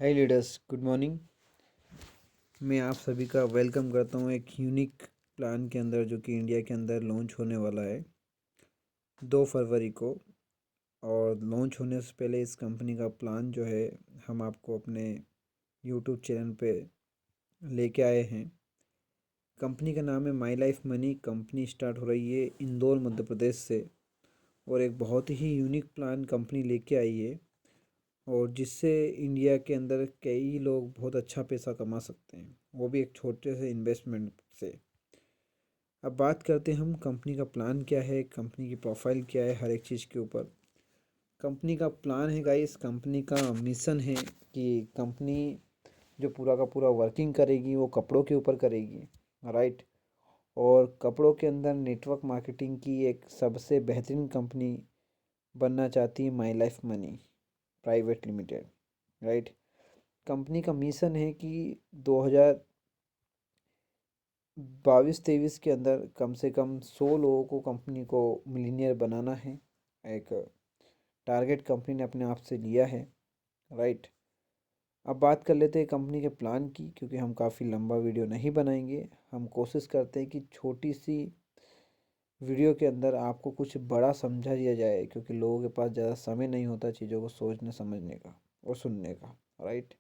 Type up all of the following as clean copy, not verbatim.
हाय leaders, good morning. मैं आप सभी का वेलकम करता हूँ एक यूनिक प्लान के अंदर जो कि इंडिया के अंदर लॉन्च होने वाला है 2 फरवरी को। और लॉन्च होने से पहले इस कंपनी का प्लान जो है हम आपको अपने यूट्यूब चैनल पे लेके आए हैं। कंपनी का नाम है my life money. Company start हो रही है इंदौर मध्य प्रदेश से और एक बहुत ही यूनिक प्लान कंपनी लेके आई है और जिससे इंडिया के अंदर कई लोग बहुत अच्छा पैसा कमा सकते हैं, वो भी एक छोटे से इन्वेस्टमेंट से। अब बात करते हैं हम कंपनी का प्लान क्या है, कंपनी की प्रोफाइल क्या है, हर एक चीज़ के ऊपर। कंपनी का प्लान है गाइस, कंपनी का मिशन है कि कंपनी जो पूरा का पूरा वर्किंग करेगी वो कपड़ों के ऊपर करेगी, राइट। और कपड़ों के अंदर नेटवर्क मार्केटिंग की एक सबसे बेहतरीन कंपनी बनना चाहती है my life money private limited, right. Company का मिशन है कि 2022-23 के अंदर कम से कम 100 लोगों को कंपनी को मिलीनियर बनाना है। एक टारगेट कंपनी ने अपने आप से लिया है, राइट। अब बात कर लेते हैं कंपनी के प्लान की, क्योंकि हम काफ़ी लंबा वीडियो नहीं बनाएंगे। हम कोशिश करते हैं कि छोटी सी वीडियो के अंदर आपको कुछ बड़ा समझा दिया जाए, क्योंकि लोगों के पास ज़्यादा समय नहीं होता चीज़ों को सोचने समझने का और सुनने का, राइट।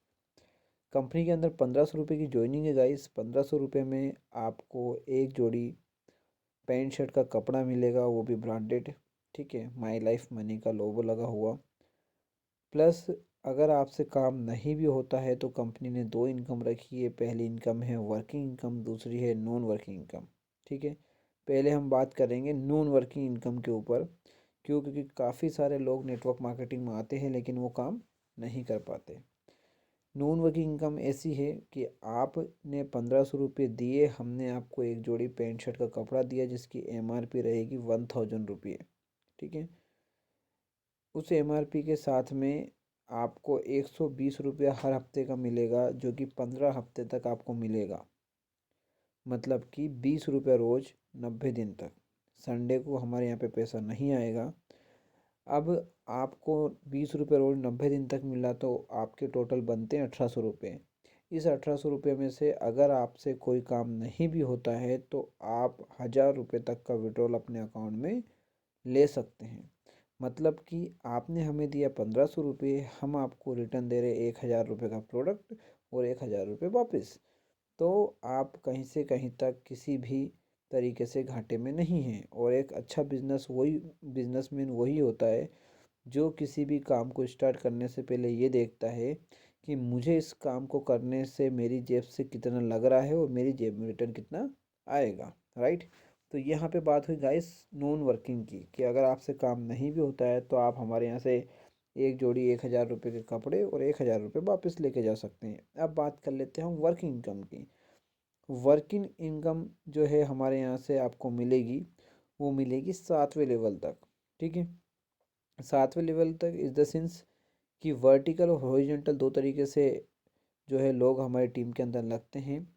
कंपनी के अंदर 1500 रुपये की ज्वाइनिंग है गाइस। 1500 रुपये में आपको एक जोड़ी पैंट शर्ट का कपड़ा मिलेगा, वो भी ब्रांडेड, ठीक है, माई लाइफ मनी का लोगो लगा हुआ। प्लस अगर आपसे काम नहीं भी होता है तो कंपनी ने 2 इनकम रखी है। पहली इनकम है वर्किंग इनकम, दूसरी है नॉन वर्किंग इनकम, ठीक है। पहले हम बात करेंगे नॉन वर्किंग इनकम के ऊपर। क्यों? क्योंकि काफ़ी सारे लोग नेटवर्क मार्केटिंग में आते हैं लेकिन वो काम नहीं कर पाते। नॉन वर्किंग इनकम ऐसी है कि आपने 1500 रुपये दिए, हमने आपको एक जोड़ी पैंट शर्ट का कपड़ा दिया जिसकी एमआरपी रहेगी 1000 रुपये, ठीक है। उस एमआरपी के साथ में आपको 120 रुपया हर हफ्ते का मिलेगा, जो कि 15 हफ्ते तक आपको मिलेगा। मतलब कि 20 रुपया रोज़ 90 दिन तक। संडे को हमारे यहाँ पे पैसा नहीं आएगा। अब आपको 20 रुपये रोज़ 90 दिन तक मिला तो आपके टोटल बनते हैं 1800 रुपये। इस 1800 रुपये में से अगर आपसे कोई काम नहीं भी होता है तो आप 1000 रुपये तक का विड्रॉल अपने अकाउंट में ले सकते हैं। मतलब कि आपने हमें दिया 1500 रुपये, हम आपको रिटर्न दे रहे 1000 रुपये का प्रोडक्ट और 1000 रुपये वापस। तो आप कहीं से कहीं तक किसी भी तरीके से घाटे में नहीं हैं। और एक अच्छा बिजनेसमैन वही होता है जो किसी भी काम को स्टार्ट करने से पहले ये देखता है कि मुझे इस काम को करने से मेरी जेब से कितना लग रहा है और मेरी जेब में रिटर्न कितना आएगा, राइट। तो यहाँ पे बात हुई गाइस नॉन वर्किंग की, कि अगर आपसे काम नहीं भी होता है तो आप हमारे यहाँ से एक जोड़ी 1000 रुपये के कपड़े और 1000 रुपये वापस लेके जा सकते हैं। अब बात कर लेते हैं हम वर्किंग इनकम की। वर्किंग इनकम जो है हमारे यहाँ से आपको मिलेगी, वो मिलेगी 7वें लेवल तक, ठीक है। 7वें लेवल तक इज़ द सेंस कि वर्टिकल और हॉरिजॉन्टल दो तरीके से जो है लोग हमारी टीम के अंदर लगते हैं।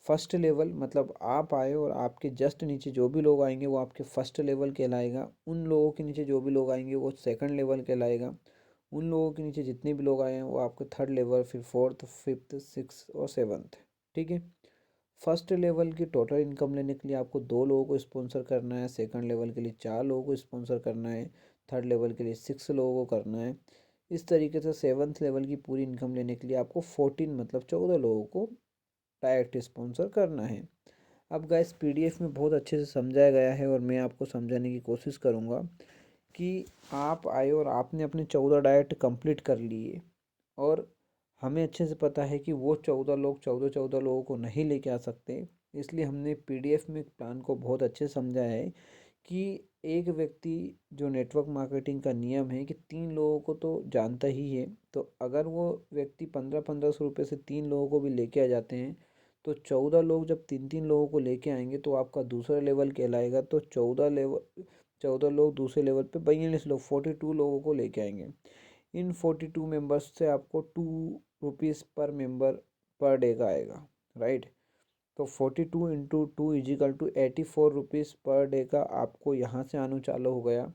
फर्स्ट लेवल मतलब आप आए और आपके जस्ट नीचे जो भी लोग आएंगे वो आपके फर्स्ट लेवल कहलाएगा। उन लोगों के नीचे जो भी लोग आएंगे वो सेकंड लेवल कहलाएगा। उन लोगों के नीचे जितने भी लोग आए हैं वो आपके थर्ड लेवल, फिर फोर्थ, फिफ्थ, सिक्स और सेवन्थ, ठीक है। फर्स्ट लेवल की टोटल इनकम लेने के लिए आपको 2 लोगों को स्पॉन्सर करना है, सेकंड लेवल के लिए 4 लोगों को स्पॉन्सर करना है, थर्ड लेवल के लिए 6 लोगों को करना है। इस तरीके से सेवन्थ लेवल की पूरी इनकम लेने के लिए आपको 14 मतलब 14 लोगों को डायरेक्ट स्पॉन्सर करना है। अब गाइस पीडीएफ में बहुत अच्छे से समझाया गया है और मैं आपको समझाने की कोशिश करूँगा कि आप आए और आपने अपने 14 डायरेक्ट कंप्लीट कर लिए और हमें अच्छे से पता है कि वो 14 लोग 14 लोगों को नहीं लेके आ सकते। इसलिए हमने पीडीएफ में प्लान को बहुत अच्छे से समझा है कि एक व्यक्ति जो नेटवर्क मार्केटिंग का नियम है कि 3 लोगों को तो जानता ही है। तो अगर वो व्यक्ति 1500-1500 रुपये से 3 लोगों को भी लेके आ जाते हैं तो 14 लोग जब 3-3 लोगों को लेके आएंगे तो आपका दूसरा लेवल कहलाएगा। तो 14 लोग दूसरे लेवल पे 42 लोग 42 लोगों को लेके आएंगे। इन 42 मेंबर्स से आपको 2 रुपीज़ पर मेंबर पर डे का आएगा, राइट। तो 42 × 2 = 84 रुपीज़ पर डे का आपको यहाँ से आना चालू हो गया।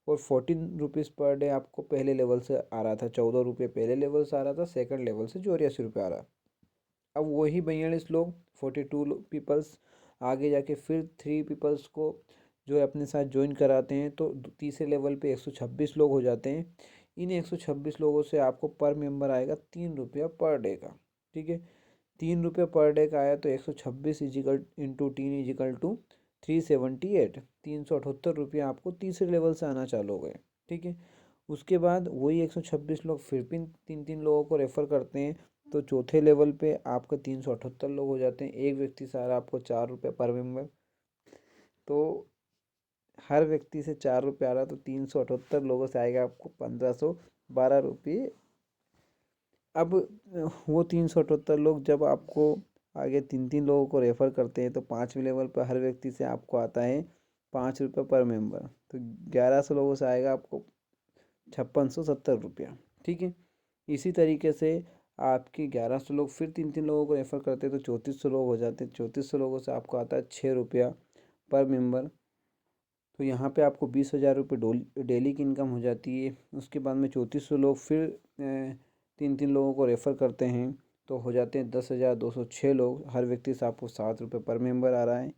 और 14 रुपीज़ पर डे आपको पहले लेवल से आ रहा था, 14 रुपये पहले लेवल से आ रहा था, सेकंड लेवल से 84 रुपये आ रहा। अब वही 42 लोग 42 पीपल्स आगे जाके फिर 3 पीपल्स को जो है अपने साथ ज्वाइन कराते हैं, तो तीसरे लेवल पे 126 लोग हो जाते हैं। इन 126 लोगों से आपको पर मेंबर आएगा 3 रुपया पर डे का। ठीक है, 3 रुपये पर डे का आया तो 126 इजिकल इंटू 3 इजिकल टू 378, 378 रुपये आपको तीसरे लेवल से आना चालू हो गए। ठीक है, उसके बाद वही 126 लोग फिर भी तीन तीन लोगों को रेफ़र करते हैं, तो चौथे लेवल पे आपका 378 लोग हो जाते हैं। एक व्यक्ति से आ रहा आपको 4 रुपये पर मेंबर, तो हर व्यक्ति से 4 रुपये आ रहा, तो 378 लोगों से आएगा आपको 1512 रुपये। अब वो 378 लोग जब आपको आगे तीन तीन लोगों को रेफ़र करते हैं, तो पाँचवें लेवल पर हर व्यक्ति से आपको आता है 5 रुपये पर मेंबर, तो 1100 लोगों से आएगा आपको 5670 रुपया। ठीक है, इसी तरीके से आपके 1100 लोग फिर तीन तीन लोगों को रेफ़र करते हैं, तो 3400 लोग हो जाते हैं। 3400 लोगों से आपको आता है 6 रुपया पर मेंबर, तो यहाँ पे आपको 20,000 रुपये डेली की इनकम हो जाती है। उसके बाद में 3400 लोग फिर तीन तीन लोगों को रेफ़र करते हैं, तो हो जाते हैं 10,206 लोग। हर व्यक्ति से आपको 7 रुपये पर मेंबर आ रहा है,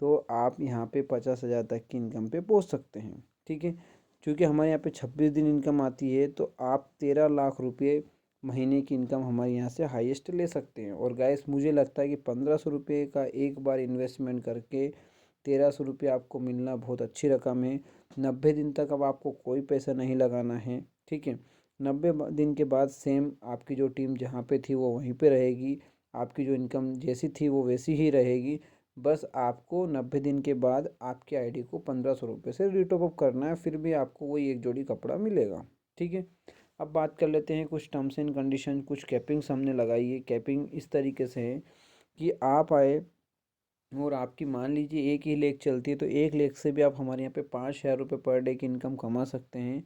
तो आप यहाँ पे 50,000 तक की इनकम पे पहुँच सकते हैं। ठीक है, क्योंकि हमारे यहाँ पे 26 दिन इनकम आती है, तो आप 13 लाख रुपये महीने की इनकम हमारे यहाँ से हाईएस्ट ले सकते हैं। और गाइस मुझे लगता है कि 1500 रुपये का एक बार इन्वेस्टमेंट करके 1300 रुपये आपको मिलना बहुत अच्छी रकम है। 90 दिन तक अब आपको कोई पैसा नहीं लगाना है। ठीक है, 90 दिन के बाद सेम आपकी जो टीम जहाँ पे थी वो वहीं पे रहेगी, आपकी जो इनकम जैसी थी वो वैसी ही रहेगी। बस आपको 90 दिन के बाद आपकी आईडी को 1500 रुपये से रीटॉप अप करना है, फिर भी आपको वही एक जोड़ी कपड़ा मिलेगा। ठीक है, अब बात कर लेते हैं कुछ टर्म्स एंड कंडीशन, कुछ कैपिंग्स हमने लगाई है। कैपिंग इस तरीके से है कि आप आए और आपकी मान लीजिए एक ही लेग चलती है, तो एक लेग से भी आप हमारे यहाँ पे 5,000 रुपये पर डे की इनकम कमा सकते हैं।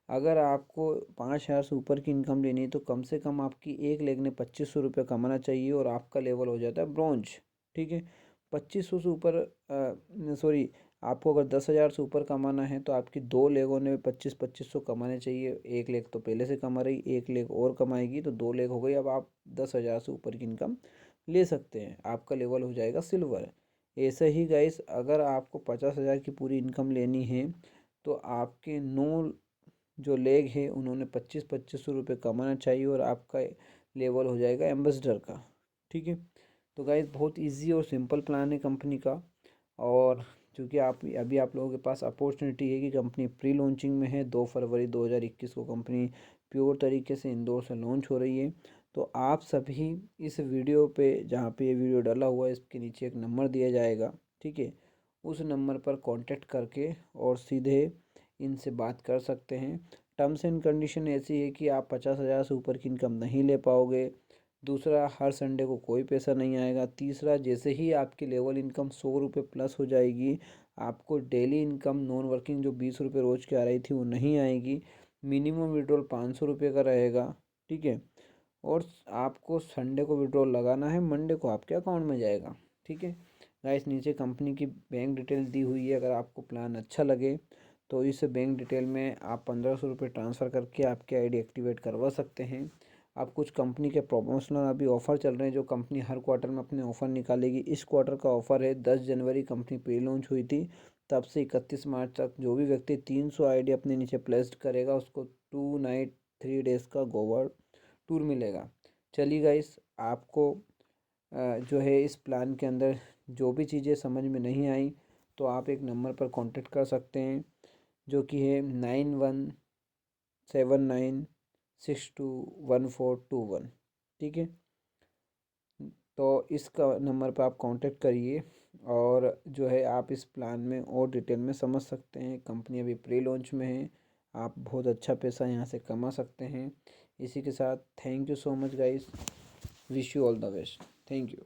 अगर आपको 5,000 से ऊपर की इनकम लेनी है, तो कम से कम आपकी एक लेग ने 2500 रुपये कमाना चाहिए और आपका लेवल हो जाता है ब्रॉन्ज। ठीक है, 2500 से ऊपर सॉरी, आपको अगर 10,000 से ऊपर कमाना है, तो आपकी दो लेगों ने 25-2500 कमाने चाहिए। एक लेग तो पहले से कमा रही, एक लेग और कमाएगी, तो दो लेग हो गई। अब आप 10,000 से ऊपर की इनकम ले सकते हैं, आपका लेवल हो जाएगा सिल्वर। ऐसे ही गाइस, अगर आपको 50,000 की पूरी इनकम लेनी है, तो आपके 9 जो लेग है उन्होंने 25-2500 रुपये कमाना चाहिए और आपका लेवल हो जाएगा एम्बेसडर का। ठीक है, तो गाइस बहुत इजी और सिंपल प्लान है कंपनी का। और चूँकि आप अभी आप लोगों के पास अपॉर्चुनिटी है कि कंपनी प्री लॉन्चिंग में है, 2 फरवरी 2021 को कंपनी प्योर तरीके से इंदौर से लॉन्च हो रही है। तो आप सभी इस वीडियो पे, जहाँ पे ये वीडियो डाला हुआ है, इसके नीचे एक नंबर दिया जाएगा। ठीक है, उस नंबर पर कांटेक्ट करके और सीधे इनसे बात कर सकते हैं। टर्म्स एंड कंडीशन ऐसी है कि आप 50,000 से ऊपर की इनकम नहीं ले पाओगे। दूसरा, हर संडे को कोई पैसा नहीं आएगा। तीसरा, जैसे ही आपकी लेवल इनकम 100 रुपये प्लस हो जाएगी, आपको डेली इनकम नॉन वर्किंग जो 20 रुपये रोज़ की आ रही थी वो नहीं आएगी। मिनिमम विड्रॉल 500 रुपये का रहेगा। ठीक है, और आपको संडे को विड्रॉल लगाना है, मंडे को आपके अकाउंट में जाएगा। ठीक है गाइस, नीचे कंपनी की बैंक डिटेल दी हुई है। अगर आपको प्लान अच्छा लगे तो इस बैंक डिटेल में आप 1500 रुपये ट्रांसफ़र करके आपके आईडी एक्टिवेट करवा सकते हैं। आप कुछ कंपनी के प्रमोशनल अभी ऑफ़र चल रहे हैं, जो कंपनी हर क्वार्टर में अपने ऑफ़र निकालेगी। इस क्वार्टर का ऑफ़र है, 10 जनवरी कंपनी प्री लॉन्च हुई थी, तब से 31 मार्च तक जो भी व्यक्ति 300 आईडी अपने नीचे प्लेस्ड करेगा, उसको 2 नाइट 3 डेज़ का गोवा टूर मिलेगा। चलिए गाइस, आपको जो है इस प्लान के अंदर जो भी चीज़ें समझ में नहीं आई, तो आप एक नंबर पर कांटेक्ट कर सकते हैं, जो कि है 9179621421। ठीक है, तो इसका नंबर पर आप कांटेक्ट करिए और जो है आप इस प्लान में और डिटेल में समझ सकते हैं। कंपनी अभी प्री लॉन्च में है, आप बहुत अच्छा पैसा यहाँ से कमा सकते हैं। इसी के साथ thank you so much guys, wish you all the best, thank you.